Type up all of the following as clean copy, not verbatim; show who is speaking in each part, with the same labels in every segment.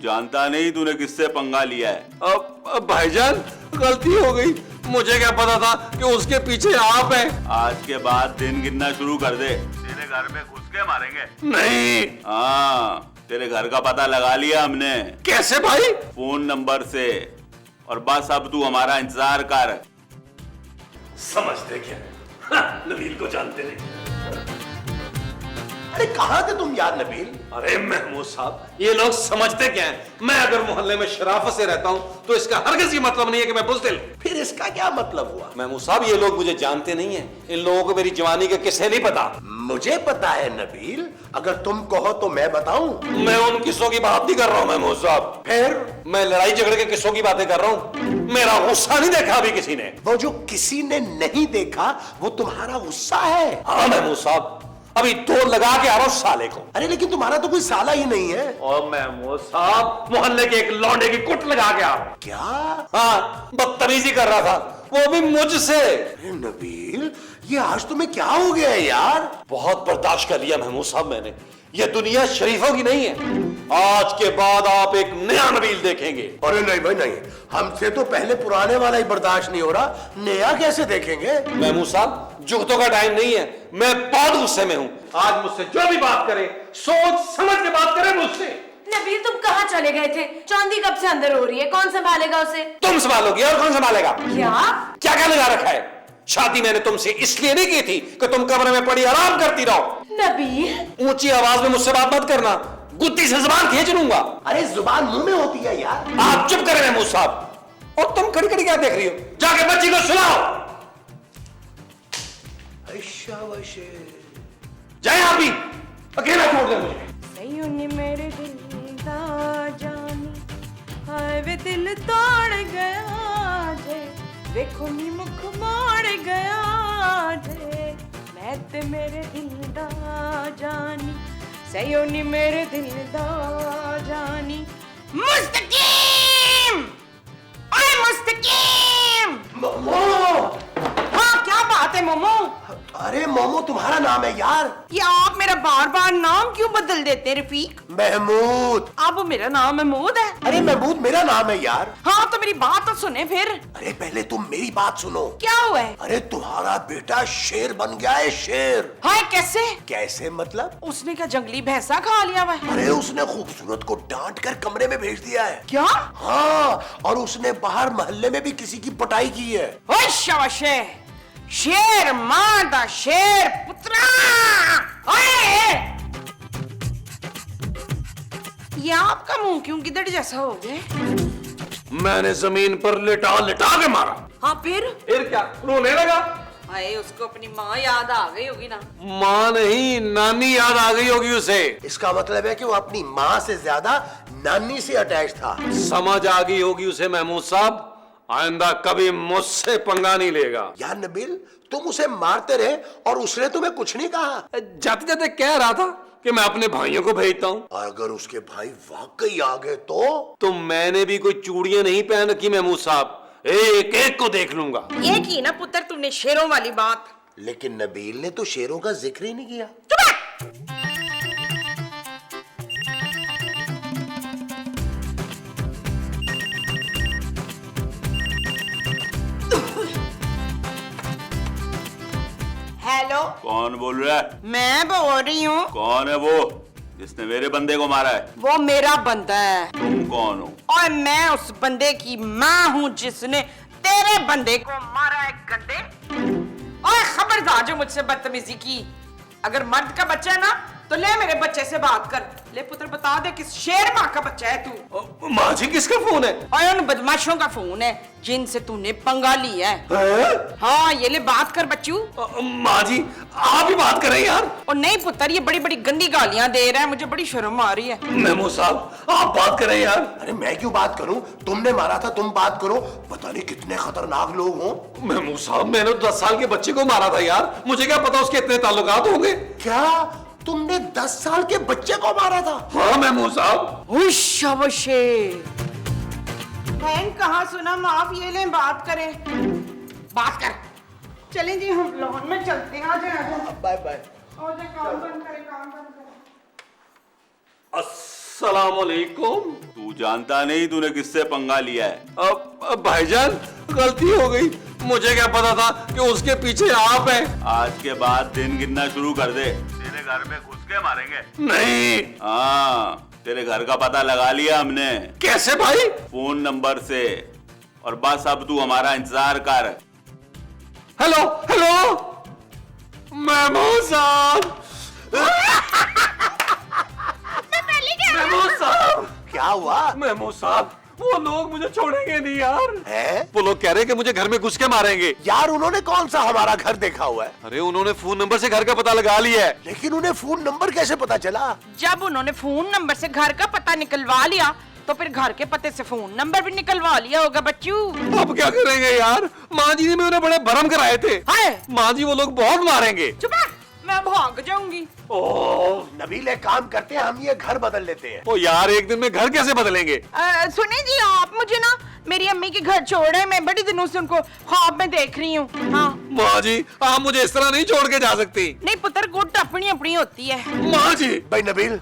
Speaker 1: जानता नहीं तूने किससे पंगा लिया है।
Speaker 2: अब भाईजान गलती हो गई, मुझे क्या पता था कि उसके पीछे आप हैं।
Speaker 1: आज के बाद दिन गिनना शुरू कर दे, तेरे घर में घुस के मारेंगे।
Speaker 2: नहीं।
Speaker 1: हाँ, तेरे घर का पता लगा लिया हमने।
Speaker 2: कैसे भाई?
Speaker 1: फोन नंबर से। और बस अब तू हमारा इंतजार कर।
Speaker 3: समझते क्या? हाँ, नबील को जानते नहीं।
Speaker 4: अरे कहाँ थे तुम यार नबील?
Speaker 3: अरे महमूद साहब, ये लोग समझते क्या हैं? मैं अगर मोहल्ले में शराफत से रहता हूं तो इसका हरगिज़ ये मतलब नहीं है कि मैं बुज़दिल।
Speaker 4: फिर इसका क्या मतलब हुआ?
Speaker 3: महमूद साहब, ये लोग मुझे जानते नहीं हैं। इन लोगों को मेरी जवानी का किस्से नहीं पता।
Speaker 4: मुझे पता है नबील, अगर तुम कहो तो मैं बताऊं।
Speaker 3: मैं उन किस्सों की बात नहीं कर रहा हूं महमूद साहब।
Speaker 4: फिर?
Speaker 3: मैं लड़ाई झगड़े के किस्सों की बातें कर रहा हूं। मेरा गुस्सा नहीं देखा अभी किसी ने।
Speaker 4: वो जो किसी ने नहीं देखा वो तुम्हारा गुस्सा है।
Speaker 3: हाँ महमूद साहब, अभी दौड़ लगा के आ रहा हूं साले को।
Speaker 4: अरे लेकिन तुम्हारा तो कोई साला ही नहीं है।
Speaker 3: और महमूद साहब, मोहल्ले के एक लौंडे की कुट लगा के आ रहा हूं।
Speaker 4: क्या?
Speaker 3: हाँ, बदतमीजी कर रहा था, वो भी मुझसे।
Speaker 4: अरे नबील, ये आज तुम्हें क्या हो गया है यार?
Speaker 3: बहुत बर्दाश्त कर लिया महमूद साहब मैंने। ये दुनिया शरीफों की नहीं है। आज के बाद आप एक नया नबील देखेंगे।
Speaker 4: अरे नहीं भाई नहीं, हमसे तो पहले पुराने वाला ही बर्दाश्त नहीं हो रहा, नया कैसे देखेंगे?
Speaker 3: महमूद साहब, जुगतों का टाइम नहीं है, मैं बहुत गुस्से में हूं। आज मुझसे जो भी बात करे सोच समझ के बात करे मुझसे।
Speaker 5: नबील, तुम कहाँ चले गए थे? चौंधी कब से अंदर हो रही है, कौन संभालेगा उसे?
Speaker 3: तुम संभालोगी और कौन संभालेगा?
Speaker 5: क्या
Speaker 3: क्या क्या लगा रखा है? शादी मैंने तुमसे इसलिए नहीं की थी कि तुम कमरे में पड़ी आराम करती रहो।
Speaker 5: नबील,
Speaker 3: ऊंची आवाज में मुझसे बात मत करना, गुत्ती से जुबान खींच लूंगा।
Speaker 4: अरे जुबान मुंह में होती है यार।
Speaker 3: आप चुप करें महमूद साहब। और तुम खड़ी खड़ी क्या देख रही हो? जाके बच्ची को सुनाओ। जाए आप भी, अकेला छोड़ दे मुझे।
Speaker 5: सयूनी मेरे दिल दा जानी, हाय वे दिल तोड़ गया जे, देखो नी मुख मोड़ गया जे, मैं ते मेरे दिल दा जानी, सयूनी मेरे दिल दा जानी। मुस्तकीम, ओए मुस्तकीम।
Speaker 4: मोमो!
Speaker 5: हाँ, क्या बात है मोमो?
Speaker 4: अरे मोमो तुम्हारा नाम है यार।
Speaker 5: ये आप मेरा बार बार नाम क्यों बदल देते हैं रफीक?
Speaker 4: महमूद।
Speaker 5: अब मेरा नाम महमूद है।
Speaker 4: अरे महमूद मेरा नाम है यार।
Speaker 5: हाँ, तो मेरी बात तो सुने फिर।
Speaker 4: अरे पहले तुम मेरी बात सुनो।
Speaker 5: क्या हुआ है?
Speaker 4: अरे तुम्हारा बेटा शेर बन गया है, शेर।
Speaker 5: हाय, कैसे?
Speaker 4: कैसे मतलब?
Speaker 5: उसने क्या जंगली भैंसा खा लिया हुआ है?
Speaker 4: अरे उसने खूबसूरत को डांट कर कमरे में भेज दिया है।
Speaker 5: क्या?
Speaker 4: हाँ, और उसने बाहर मोहल्ले में भी किसी की पिटाई की है।
Speaker 5: ओए शाबाश, शेर मां दा शेर पुत्रा। ओए, ये आपका मुंह क्यों गिदड़ जैसा हो गया?
Speaker 3: मैंने जमीन पर लिटा लिटा के मारा।
Speaker 5: हाँ, फिर
Speaker 3: क्या रोने लगा?
Speaker 5: हाय, उसको अपनी माँ याद आ गई होगी ना?
Speaker 3: माँ नहीं, नानी याद आ गई होगी उसे।
Speaker 4: इसका मतलब है कि वो अपनी माँ से ज्यादा नानी से अटैच था।
Speaker 3: समझ आ गई होगी उसे महमूद साहब, आइंदा कभी मुझसे पंगा नहीं लेगा।
Speaker 4: यार नबील, तुम उसे मारते रहे और उसने तुम्हें कुछ नहीं कहा।
Speaker 3: जाते जाते कह रहा था कि मैं अपने भाइयों को भेजता हूँ।
Speaker 4: अगर उसके भाई वाकई आ गए तो
Speaker 3: मैंने भी कोई चूड़ियां नहीं पहन रखी महमूद साहब, एक एक को देख लूंगा।
Speaker 5: ये की ना पुत्र तुमने शेरों वाली बात।
Speaker 4: लेकिन नबील ने तो शेरों का जिक्र ही नहीं किया।
Speaker 5: हेलो,
Speaker 1: कौन बोल रहा है?
Speaker 5: मैं बोल रही हूँ।
Speaker 1: कौन है वो जिसने मेरे बंदे को मारा है?
Speaker 5: वो मेरा बंदा है।
Speaker 1: तुम कौन हो?
Speaker 5: और मैं उस बंदे की माँ हूँ जिसने तेरे बंदे को मारा है गंदे। और खबरदार जो मुझसे बदतमीजी की। अगर मर्द का बच्चा है ना तो ले मेरे बच्चे से बात कर। ले पुत्र, बता दे किस शेर माँ का बच्चा है तू?
Speaker 3: माँ जी, किसका फोन है?
Speaker 5: और उन बदमाशों का फोन है जिनसे तूने पंगा लिया है। हाँ, ये ले बात कर बच्चू।
Speaker 3: माँ जी, आप ही बात करें यार।
Speaker 5: और नहीं पुत्र, ये बड़ी बड़ी गंदी गालियां दे रहा है, मुझे बड़ी शर्म आ रही है।
Speaker 3: महमूद साहब, आप बात करें यार।
Speaker 4: अरे मैं क्यों बात करूं? तुमने मारा था, तुम बात करो। पता नहीं कितने खतरनाक लोग हों।
Speaker 3: महमूद साहब, मैंने 10 साल के बच्चे को मारा था यार, मुझे क्या पता उसके इतने ताल्लुकात होंगे।
Speaker 4: क्या तुमने 10 साल के बच्चे को मारा था?
Speaker 3: हाँ महमूद साहब।
Speaker 5: शाबाशे। बहन कहाँ सुना माफ, ये ले बात करें। बात कर। चलें जी, हम लॉन में चलते हैं। आ जाए।
Speaker 4: Bye bye.
Speaker 5: और काम बंद करें, काम बंद करें।
Speaker 3: अस्सलाम वालेकुम।
Speaker 1: तू जानता नहीं तूने किससे पंगा लिया है।
Speaker 2: अब भाईजान गलती हो गई, मुझे क्या पता था कि उसके पीछे आप हैं।
Speaker 1: आज के बाद दिन गिनना शुरू कर दे, तेरे घर में घुस के मारेंगे।
Speaker 2: नहीं।
Speaker 1: हाँ, तेरे घर का पता लगा लिया हमने।
Speaker 2: कैसे भाई?
Speaker 1: फोन नंबर से। और बस अब तू हमारा इंतजार कर।
Speaker 2: हेलो हेलो महमूद साहब। महमूद साहब।
Speaker 4: क्या हुआ?
Speaker 2: महमूद साहब, वो लोग मुझे छोड़ेंगे नहीं यार।
Speaker 4: है?
Speaker 2: वो लोग कह रहे हैं कि मुझे घर में घुस के मारेंगे।
Speaker 4: यार उन्होंने कौन सा हमारा घर देखा हुआ है?
Speaker 2: अरे उन्होंने फोन नंबर से घर का पता लगा लिया है।
Speaker 4: लेकिन उन्हें फोन नंबर कैसे पता चला?
Speaker 5: जब उन्होंने फोन नंबर से घर का पता निकलवा लिया तो फिर घर के पते से फोन नंबर भी निकलवा लिया होगा बच्चू।
Speaker 2: अब क्या करेंगे यार? माँ जी ने उन्हें बड़े भरम कराए थे।
Speaker 5: हाय,
Speaker 2: माँ जी वो लोग बहुत मारेंगे।
Speaker 5: चुप रह, मैं भाग जाऊंगी।
Speaker 4: ओह नबील, एक काम करते हैं, हम ये घर बदल लेते हैं।
Speaker 2: ओ यार, एक दिन में घर कैसे बदलेंगे?
Speaker 5: सुने जी, आप मुझे ना मेरी अम्मी के घर छोड़ रहे हैं। मैं बड़ी दिनों से उनको ख्वाब में देख रही हूँ। हाँ
Speaker 2: माँ जी, आप मुझे इस तरह नहीं छोड़ के जा सकती।
Speaker 5: नहीं पुत्र, गुट अपनी अपनी होती है।
Speaker 2: माँ जी।
Speaker 4: भाई नबील,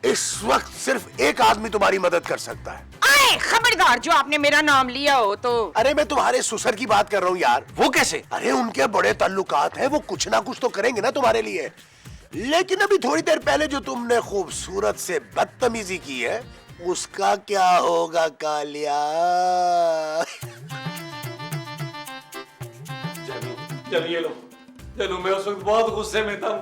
Speaker 4: इस वक्त सिर्फ एक आदमी तुम्हारी मदद कर सकता है।
Speaker 5: आए खबरदार, जो आपने मेरा नाम लिया हो तो।
Speaker 4: अरे मैं तुम्हारे ससुर की बात कर रहा हूँ यार।
Speaker 2: वो कैसे?
Speaker 4: अरे उनके बड़े ताल्लुकात हैं, वो कुछ ना कुछ तो करेंगे ना तुम्हारे लिए। लेकिन अभी थोड़ी देर पहले जो तुमने खूबसूरत से बदतमीजी की है, उसका क्या होगा कालिया?
Speaker 2: चलिए लो, चलो, मैं उस वक्त बहुत गुस्से में था।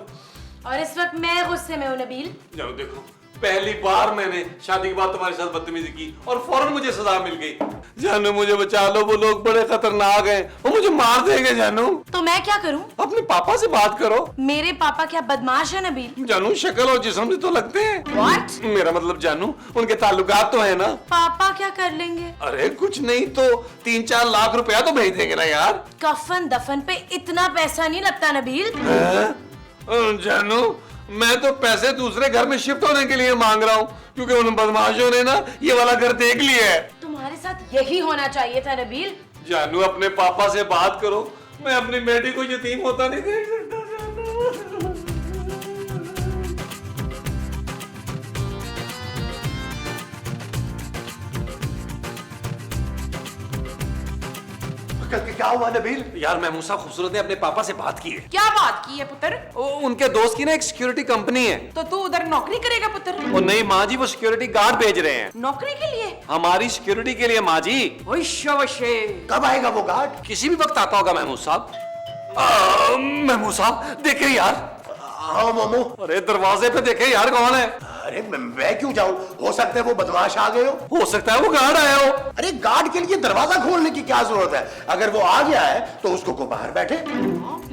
Speaker 6: और इस वक्त मैं गुस्से में हूँ नबील।
Speaker 2: जाओ देखो, पहली बार मैंने शादी के बाद तुम्हारे साथ बदतमीजी की और फौरन मुझे सजा मिल गई। जानू मुझे बचा लो, वो लोग बड़े खतरनाक हैं, वो मुझे मार देंगे। जानू
Speaker 6: तो मैं क्या करूँ?
Speaker 2: अपने पापा से बात करो।
Speaker 6: मेरे पापा क्या बदमाश है नबील?
Speaker 2: जानू शक्ल और जिस्म से तो लगते हैं।
Speaker 6: What?
Speaker 2: मेरा मतलब जानू, उनके ताल्लुकात तो है ना।
Speaker 6: पापा क्या कर लेंगे?
Speaker 2: अरे कुछ नहीं तो 3-4 लाख रुपया तो भेज देंगे ना यार।
Speaker 6: कफन दफन पे इतना पैसा नहीं लगता नबील।
Speaker 2: जानू, मैं तो पैसे दूसरे घर में शिफ्ट होने के लिए मांग रहा हूँ, क्योंकि उन बदमाशों ने ना ये वाला घर देख लिया है।
Speaker 6: तुम्हारे साथ यही होना चाहिए था नबील।
Speaker 2: जानू, अपने पापा से बात करो, मैं अपनी बेटी को यतीम होता नहीं देख सकता। जानू
Speaker 4: क्या हुआ नबील?
Speaker 2: यार, महमूद साहब खूबसूरत ने अपने पापा से बात की है।
Speaker 5: क्या बात की है पुत्र?
Speaker 2: उनके दोस्त की ना एक सिक्योरिटी कंपनी है।
Speaker 5: तो तू उधर नौकरी करेगा पुत्र?
Speaker 2: और नहीं माँ जी, वो सिक्योरिटी गार्ड भेज रहे हैं
Speaker 5: नौकरी के लिए?
Speaker 2: हमारी सिक्योरिटी के लिए माँ जी।
Speaker 5: वशे
Speaker 4: कब आएगा वो गार्ड?
Speaker 2: किसी भी वक्त आता होगा महमूद साहब। महमूद साहब देखे यार।
Speaker 4: हाँ मोमो।
Speaker 2: अरे दरवाजे पे देखे यार, कौन है?
Speaker 4: अरे मैं क्यों जाऊं? हो सकता है वो बदमाश आ गए
Speaker 2: हो सकता है वो गार्ड आया हो।
Speaker 4: अरे गार्ड के लिए दरवाजा खोलने की क्या जरूरत है? अगर वो आ गया है तो उसको को बाहर बैठे।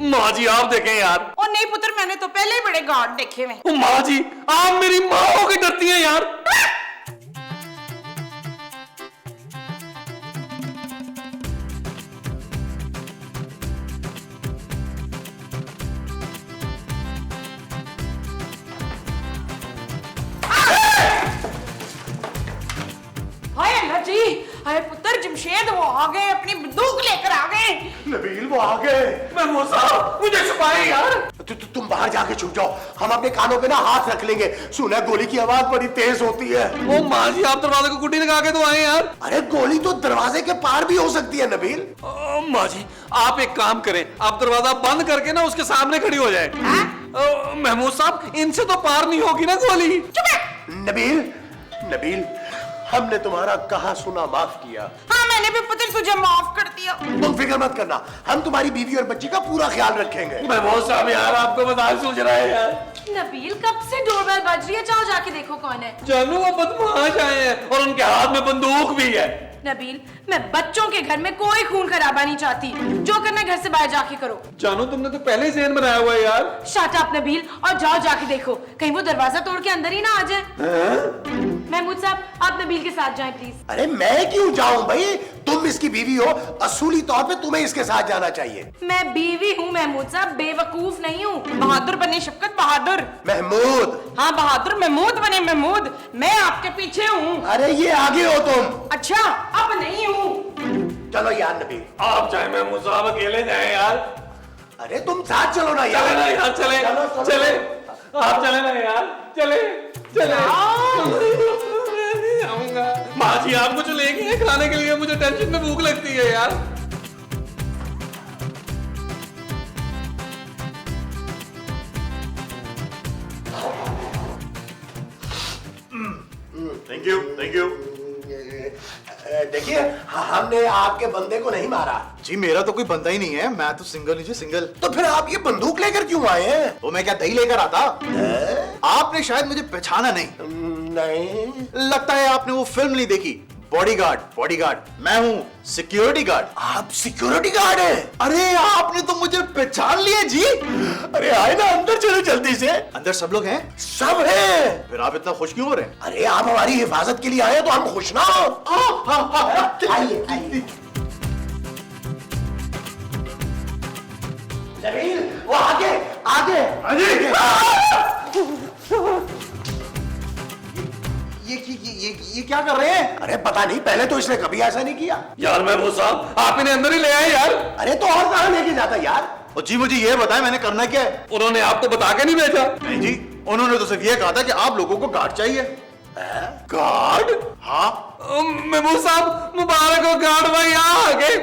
Speaker 2: माँ जी आप देखें यार।
Speaker 5: ओ नहीं पुत्र, मैंने तो पहले ही बड़े गार्ड देखे हुए।
Speaker 2: माँ जी, आप मेरी माँ हो के डरती हैं यार।
Speaker 5: हाय अल्लाह जी, हाय पुत्र जमशेद वो आ गए, अपनी बंदूक लेकर आ गए।
Speaker 4: नबील वो आ गए।
Speaker 2: महमूद साहब मुझे छुपाए यार।
Speaker 4: तुम बाहर जाके छुप जाओ, हम अपने कानों पे ना हाथ रख लेंगे। सुना गोली की आवाज बड़ी तेज होती है।
Speaker 2: ओ माँ जी, आप दरवाजे को कुंडी लगा के तो आए यार।
Speaker 4: अरे गोली तो दरवाजे के पार भी हो सकती है नबील।
Speaker 2: माँ जी, आप एक काम करें, आप दरवाजा बंद करके ना उसके सामने खड़ी हो जाए। महमूद साहब, इनसे तो पार नहीं होगी ना गोली।
Speaker 4: नबील, नबील, हमने तुम्हारा कहा सुना माफ किया।
Speaker 5: हाँ मैंने भी पुत्र तुझे माफ कर दिया।
Speaker 4: तुम फिक्र मत करना, हम तुम्हारी बीवी और बच्ची का पूरा ख्याल रखेंगे।
Speaker 2: महमूद साहब यार, आपको मजाक सूझ रहा है यार।
Speaker 6: नबील कब से डोरबेल बज रही है, जाओ जाके देखो कौन है।
Speaker 2: जानू वो बदमाश आए हैं और उनके हाथ में बंदूक भी है।
Speaker 6: नबील, मैं बच्चों के घर में कोई खून खराबा नहीं चाहती। जो करना है घर से बाहर जाके करो।
Speaker 2: जानू तुमने तो पहले ही ज़हन बनाया हुआ है यार।
Speaker 6: शट अप नबील, और जाओ जाके देखो कहीं वो दरवाजा तोड़ के अंदर ही ना आ जाए। महमूद साहब, आप नबील के साथ जाएं प्लीज।
Speaker 4: अरे मैं क्यों जाऊं भाई? तुम इसकी बीवी हो, असूली तौर पे तुम्हें इसके साथ जाना चाहिए।
Speaker 6: मैं बीवी हूँ महमूद साहब, बेवकूफ नहीं हूँ।
Speaker 5: बहादुर बने शफकत बहादुर।
Speaker 4: महमूद।
Speaker 5: हाँ बहादुर महमूद बने महमूद। मैं आपके पीछे हूँ।
Speaker 4: अरे ये आगे हो तुम।
Speaker 5: अच्छा अब नहीं हूँ।
Speaker 4: चलो यार नबील।
Speaker 2: आप चाहे महमूद साहब अकेले जाए यार।
Speaker 4: अरे तुम साथ चलो ना यार।
Speaker 2: चले ना यार, चले
Speaker 4: चलो, चलो।
Speaker 2: चले, आप चले ना यार, चले चले। आऊंगा। माजी आप कुछ लेंगे हैं खाने के लिए? मुझे टेंशन में भूख लगती है यार।
Speaker 7: Thank you, thank you.
Speaker 4: देखिए, हमने आपके बंदे को नहीं मारा।
Speaker 7: जी मेरा तो कोई बंदा ही नहीं है, मैं तो सिंगल ही जी, सिंगल।
Speaker 4: तो फिर आप ये बंदूक लेकर क्यों आए हैं?
Speaker 7: वो मैं क्या दही लेकर आता? आपने शायद मुझे पहचाना नहीं।
Speaker 4: नहीं।
Speaker 7: लगता है आपने वो फिल्म नहीं देखी, बॉडीगार्ड। बॉडीगार्ड मैं हूँ, सिक्योरिटी गार्ड।
Speaker 4: आप सिक्योरिटी गार्ड हैं?
Speaker 7: अरे आपने तो मुझे पहचान लिया जी।
Speaker 4: अरे आए ना, अंदर चले जल्दी से।
Speaker 7: अंदर सब लोग हैं?
Speaker 4: सब हैं।
Speaker 7: फिर आप इतना खुश क्यों हो रहे हैं?
Speaker 4: अरे आप हमारी हिफाजत के लिए आए हैं तो हम खुश ना हो। आइए, आइए। नबील, वो आगे, आगे।
Speaker 7: ये क्या कर रहे हैं?
Speaker 4: अरे पता नहीं, पहले तो इसने कभी ऐसा नहीं किया।
Speaker 2: यार महमूद साहब, आप इन्हें अंदर ही ले आए यार।
Speaker 4: अरे तो और कहाँ लेके जाता यार?
Speaker 7: और जी मुझे ये बताएं मैंने करना क्या है?
Speaker 2: उन्होंने आपको बता के नहीं भेजा?
Speaker 7: नहीं जी, उन्होंने तो सिर्फ ये कहा था कि आप लोगों को गार्ड चाहिए।
Speaker 2: गार्ड?
Speaker 7: हाँ।
Speaker 2: महमूद साहब मुबारक हो, गार्ड भाई आगे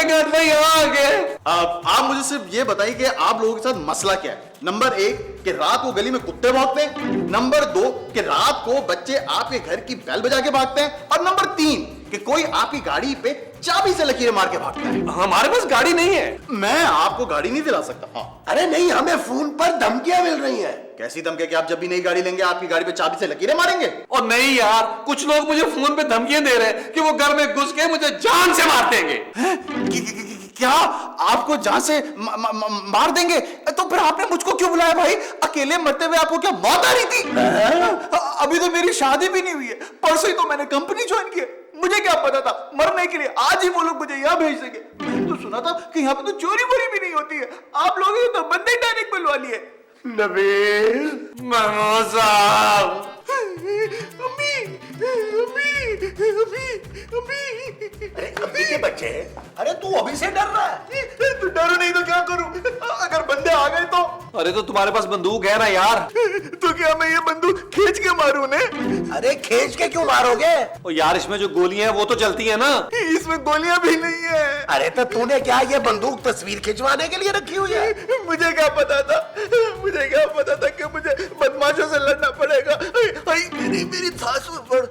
Speaker 2: गार्ड भाई आगे।
Speaker 7: आप मुझे सिर्फ ये बताइए कि आप लोगों के साथ मसला क्या है। नंबर 1 कि रात को गली में कुत्ते भौंकते हैं। नंबर 2 कि रात को बच्चे आपके घर की बेल बजा के भागते हैं। और नंबर 3 कि कोई आपकी गाड़ी पे चाबी से लकीरें मार के भागता है।
Speaker 2: हमारे पास गाड़ी नहीं है।
Speaker 7: मैं आपको गाड़ी नहीं दिला सकता। हाँ।
Speaker 4: अरे नहीं, हमें फोन पर धमकियां मिल रही हैं।
Speaker 7: कैसी धमकी कि आप जब भी नई गाड़ी लेंगे आपकी गाड़ी पे चाबी से लकीरें मारेंगे?
Speaker 2: और नहीं यार, कुछ लोग मुझे फोन पे धमकियां दे रहे हैं कि वो घर में घुस के मुझे जान से मार देंगे।
Speaker 7: क्या आपको जान से मार देंगे? तो फिर आपने मुझको क्यों बुलाया भाई? अकेले मरते हुए आपको क्या मौत आ रही थी? अभी तो मेरी शादी भी नहीं हुई है, परसों ही तो मैंने कंपनी ज्वाइन की है। मुझे क्या पता था मरने के लिए आज ही वो लोग मुझे यहाँ भेज देंगे। मैंने तो सुना था कि यहाँ पे तो चोरी वोरी भी नहीं होती है। आप लोगों ने तो बंदे डायरेक्ट बुलवा लिए।
Speaker 4: नबील,
Speaker 2: महमूद साहब,
Speaker 7: अम्मी, अम्मी, अम्मी, अम्मी।
Speaker 4: अरे अभी के बच्चे हैं? अरे तू अभी से डर रहा है?
Speaker 7: तो डरो नहीं तो क्या करूं? अगर बंदे आ गए तो?
Speaker 2: अरे तो तुम्हारे पास बंदूक है ना यार।
Speaker 7: तो क्या मैं ये बंदूक खींच के मारूं ने?
Speaker 4: अरे खींच के क्यों मारोगे?
Speaker 2: ओ यार, इसमें जो गोलियां हैं वो तो चलती है ना।
Speaker 7: इसमें गोलियां भी नहीं है।
Speaker 4: अरे तो तूने क्या ये बंदूक तस्वीर खिंचवाने के लिए रखी हुई है?
Speaker 7: मुझे क्या पता था, मुझे क्या पता था कि मुझे बदमाशों से लड़ना पड़ेगा। मेरी सांस में पड़।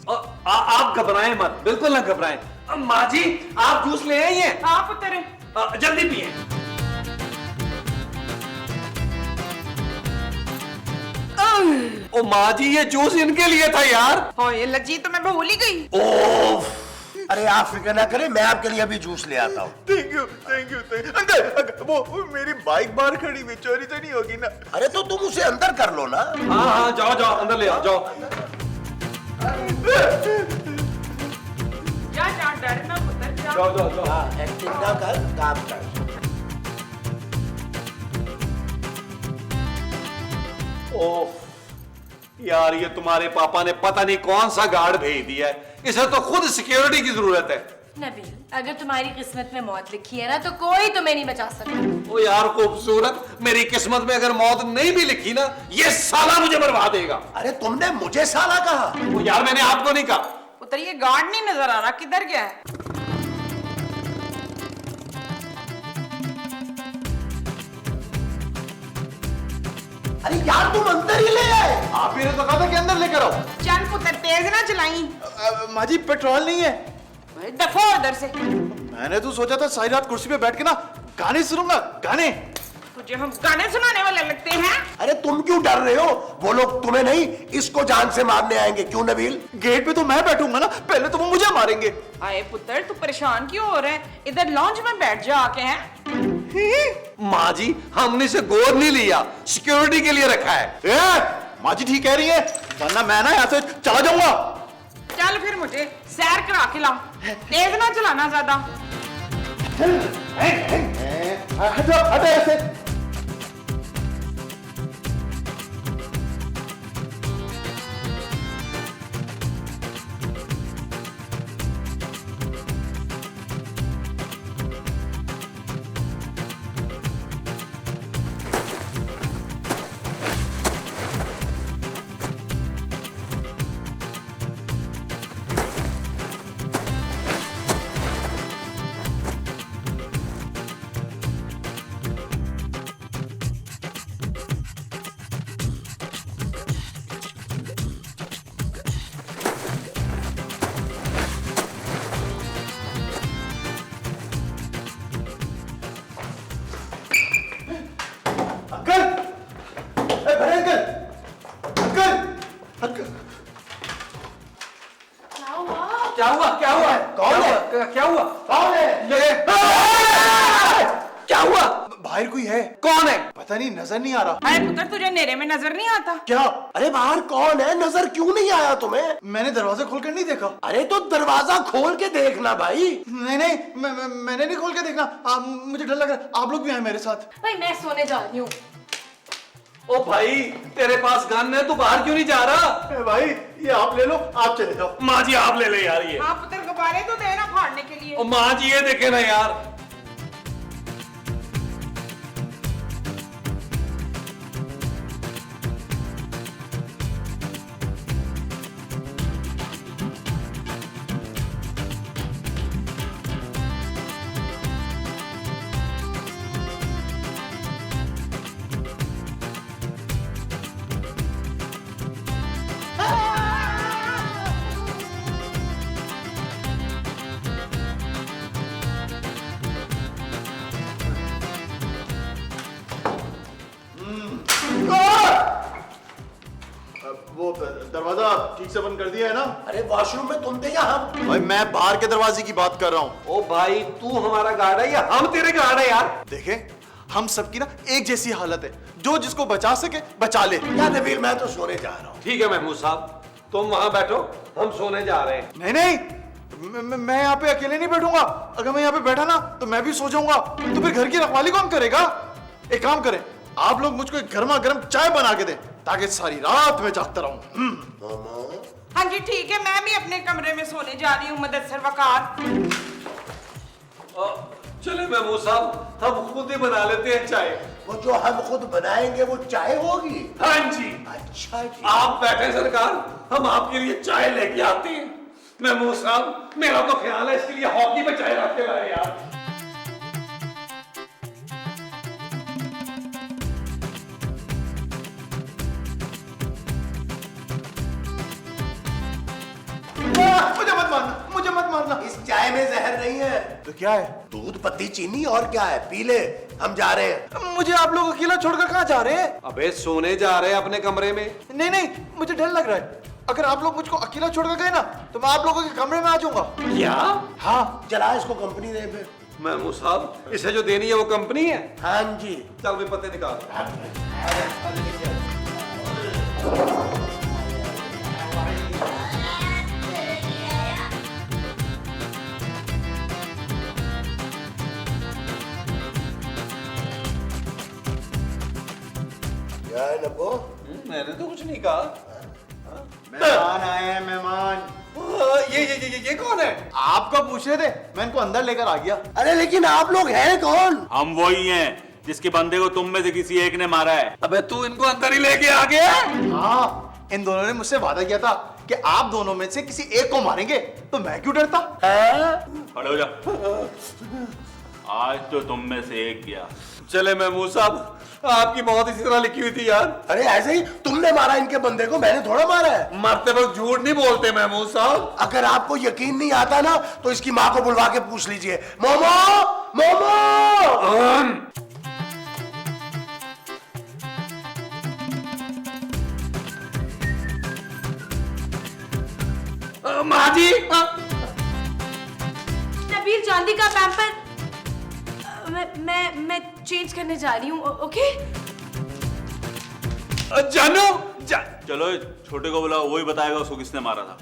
Speaker 2: आप घबराएं मत, बिल्कुल ना घबराएं। माँ जी, आप जूस ले आइए।
Speaker 5: आप उतरे।
Speaker 2: जल्दी पिए। ओ माँ जी, ये जूस इनके लिए था यार।
Speaker 5: हाँ, ये लज्जी तो मैं भूल ही गई।
Speaker 4: ओफ। अरे आप फिक्र ना करें, मैं आपके लिए अभी जूस ले आता हूँ।
Speaker 7: Thank you, thank you, uncle. वो मेरी बाइक बाहर खड़ी हुई, चोरी तो नहीं होगी ना?
Speaker 4: अरे तो तुम उसे अंदर कर लो ना।
Speaker 2: हाँ हाँ, जाओ जाओ, अंदर ले आओ, जाओ।
Speaker 5: जा जा, डर ना पुत्र, जा।
Speaker 2: जाओ जाओ जाओ।
Speaker 4: हाँ, एक्टिंग ना कर, काम कर।
Speaker 2: ओह यार, ये तुम्हारे पापा ने पता नहीं कौन सा गार्ड भेज दिया है। इसे तो खुद सिक्योरिटी की जरूरत है।
Speaker 6: नबील, अगर तुम्हारी किस्मत में मौत लिखी है ना तो कोई तुम्हें नहीं बचा सकता।
Speaker 2: ओ यार खूबसूरत, मेरी किस्मत में अगर मौत नहीं भी लिखी ना, ये साला मुझे मरवा देगा।
Speaker 4: अरे तुमने मुझे साला कहा?
Speaker 2: ओ यार, मैंने आपको नहीं कहा।
Speaker 5: पुत्र, ये गार्ड नहीं नजर आ रहा, किधर गया है?
Speaker 4: अरे यार तुम अंदर ही ले आए।
Speaker 7: आप ही ने तो कहा था कि अंदर लेकर आओ।
Speaker 5: चल पुत्र, तेज ना चलाई।
Speaker 7: माँ जी पेट्रोल नहीं है।
Speaker 5: दफो उधर से।
Speaker 7: मैंने तो सोचा था सारी रात कुर्सी पे बैठ के ना गाने सुनूंगा, गाने।
Speaker 5: तुझे हम गाने सुनाने वाले लगते हैं?
Speaker 4: अरे तुम क्यों डर रहे हो? वो लोग तुम्हें नहीं, इसको जान से मारने आएंगे। क्यों नबील?
Speaker 7: गेट पे तो मैं बैठूंगा ना, पहले तो वो मुझे मारेंगे।
Speaker 5: आए पुत्र, तू परेशान क्यों हो रहा है? इधर लॉन्च में बैठ जा आके। हैं
Speaker 2: माँ जी, हमने इसे गोद नहीं लिया, सिक्योरिटी के लिए रखा है।
Speaker 7: माँ जी ठीक कह रही है, वरना मैं ना यहाँ से चला जाऊंगा।
Speaker 5: चल फिर मुझे सैर करा के ला, तेज ना चलाना ज्यादा।
Speaker 7: हटो ऐसे।
Speaker 3: क्या हुआ क्या हुआ
Speaker 4: कौन है?
Speaker 3: क्या हुआ
Speaker 4: कौन है?
Speaker 3: क्या हुआ
Speaker 7: बाहर कोई है?
Speaker 3: कौन है
Speaker 7: पता नहीं, नजर नहीं आ रहा।
Speaker 5: अरे पुत्र तुझे अंधेरे में नजर नहीं आता?
Speaker 7: क्या?
Speaker 4: अरे बाहर कौन है? नजर क्यों नहीं आया तुम्हें?
Speaker 7: मैंने दरवाजा खोलकर नहीं देखा।
Speaker 4: अरे तो दरवाजा खोल के देखना भाई।
Speaker 7: नहीं नहीं, मैंने नहीं खोल के देखा। मुझे डर लग रहा है, आप लोग भी आए मेरे साथ।
Speaker 6: भाई मैं सोने जा रही हूँ।
Speaker 3: ओ भाई तेरे पास गन है, तू बाहर क्यों नहीं जा रहा?
Speaker 7: ए भाई ये आप ले लो, आप चले जाओ।
Speaker 3: माँ जी आप ले ले यार ये।
Speaker 5: हाँ पुत्र गुब्बारे तो देना फाड़ने के लिए।
Speaker 3: ओ माँ जी ये देखे ना यार।
Speaker 7: वो दरवाजा ठीक से बंद कर दिया है ना?
Speaker 4: अरे वॉशरूम में तुम थे या हम?
Speaker 7: भाई मैं बाहर के दरवाजे की बात कर रहा हूँ।
Speaker 3: ओ भाई तू हमारा गार्ड है या हम तेरे गार्ड है यार?
Speaker 7: देखे, हम सबकी ना एक जैसी हालत है, जो जिसको बचा सके बचा ले।
Speaker 4: क्या नबील, मैं तो सोने जा रहा हूँ।
Speaker 3: ठीक है महमूद साहब, तुम वहां बैठो, हम सोने जा रहे हैं।
Speaker 7: नहीं नहीं, मैं यहाँ पे अकेले नहीं बैठूंगा। अगर मैं यहाँ पे बैठा ना तो मैं भी सो जाऊंगा, तो फिर घर की रखवाली कौन करेगा? एक काम करें, आप लोग मुझको एक गर्मा गर्म चाय बना के दें, ताकि सारी रात मैं जागता रहूं।
Speaker 5: हाँ जी ठीक है, मैं भी अपने कमरे में सोने जा रही हूँ मुदस्सिर वकार।
Speaker 3: चले महमूद साहब, हम खुद ही बना लेते हैं चाय।
Speaker 4: वो जो हम खुद बनाएंगे वो चाय होगी?
Speaker 3: हाँ जी।
Speaker 4: अच्छा जी।
Speaker 3: आप बैठे सरकार, हम आपके लिए चाय लेके आते हैं। महमूद साहब मेरा तो ख्याल है इसके लिए हॉकी में चाय रख के लाए यार।
Speaker 7: मुझे मत मारना, मुझे मत मारना।
Speaker 4: इस चाय में जहर नहीं है।
Speaker 7: तो क्या है?
Speaker 4: दूध, पत्ती, चीनी और क्या है? पी ले, हम जा रहे हैं।
Speaker 7: मुझे आप लोग अकेला छोड़कर कहाँ जा रहे हैं?
Speaker 3: अबे सोने जा रहे हैं अपने कमरे में।
Speaker 7: नहीं नहीं, मुझे डर लग रहा है। अगर आप लोग मुझको अकेला छोड़कर गए ना तो मैं आप लोगों के कमरे में आ जाऊंगा।
Speaker 3: क्या?
Speaker 4: हाँ, चला इसको कंपनी दे फिर।
Speaker 3: महमूद साहब इसे जो देनी है वो कंपनी है?
Speaker 4: हाँ जी।
Speaker 3: चल भी पत्ते निकाल।
Speaker 4: क्या है नब्बो?
Speaker 3: मैंने तो कुछ नहीं कहा।
Speaker 7: मेहमान आए हैं, मेहमान।
Speaker 3: ये कौन है?
Speaker 7: आपका पूछ रहे थे, मैं इनको अंदर लेकर आ गया।
Speaker 4: अरे लेकिन आप लोग हैं कौन?
Speaker 1: हम वही हैं जिसके बंदे को तुम में से किसी एक ने मारा है।
Speaker 3: अबे तू इनको अंदर ही लेके आ गया?
Speaker 7: हाँ, इन दोनों ने मुझसे वादा किया था कि आप दोनों में से किसी एक को मारेंगे, तो मैं क्यों डरता?
Speaker 1: खड़े हो जा। आज तो तुम में से एक गया।
Speaker 3: चले महमूद साहब, आपकी मौत इसी तरह लिखी हुई थी यार।
Speaker 4: अरे ऐसे ही तुमने मारा इनके बंदे को, मैंने थोड़ा मारा है।
Speaker 3: मरते वक्त झूठ नहीं बोलते महमूद साहब।
Speaker 4: अगर आपको यकीन नहीं आता ना तो इसकी माँ को बुलवा के पूछ लीजिए। मोमो, मोमो।
Speaker 3: माँ जी।
Speaker 6: नबील चांदी का पैम्पर मैं चेंज करने जा रही हूँ। ओके
Speaker 3: जानू
Speaker 1: चलो छोटे को बुलाओ, वही बताएगा उसको किसने मारा था।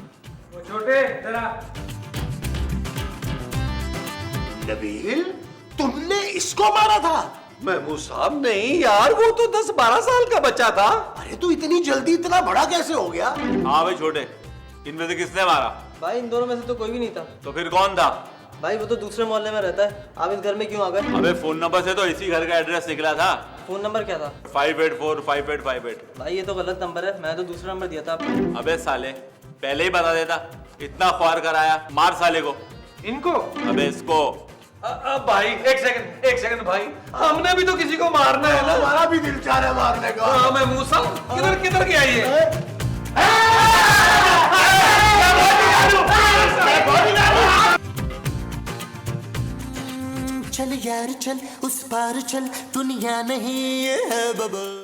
Speaker 3: छोटे जरा।
Speaker 4: नबील, तुमने इसको मारा था?
Speaker 3: महमूद साहब नहीं यार, वो तो 10-12 साल का बच्चा था।
Speaker 4: अरे तो इतनी जल्दी इतना बड़ा कैसे हो गया?
Speaker 1: हाँ भाई छोटे, इनमें से किसने मारा?
Speaker 8: भाई इन दोनों में से तो कोई भी नहीं था।
Speaker 1: तो फिर कौन था?
Speaker 8: भाई वो तो दूसरे मोहल्ले में रहता है, आप इस घर में क्यों आ गए?
Speaker 1: अबे फोन नंबर से तो इसी घर का एड्रेस निकला था।
Speaker 8: फोन नंबर क्या था?
Speaker 1: 5845858।
Speaker 8: भाई ये तो गलत नंबर है, मैं तो दूसरा नंबर दिया था आपको।
Speaker 1: अबे साले, पहले ही बता देता। इतना ख्वार कराया, मार साले को।
Speaker 3: इनको?
Speaker 1: अबे इसको।
Speaker 3: भाई एक सेकंड भाई, हमने भी तो किसी को मारना है ना।
Speaker 4: हमारा भी दिल चाह रहा है मारने का।
Speaker 3: हाँ महमूद साहब, किधर गया ये?
Speaker 9: चल यार चल, उस पार चल, दुनिया नहीं है बबल।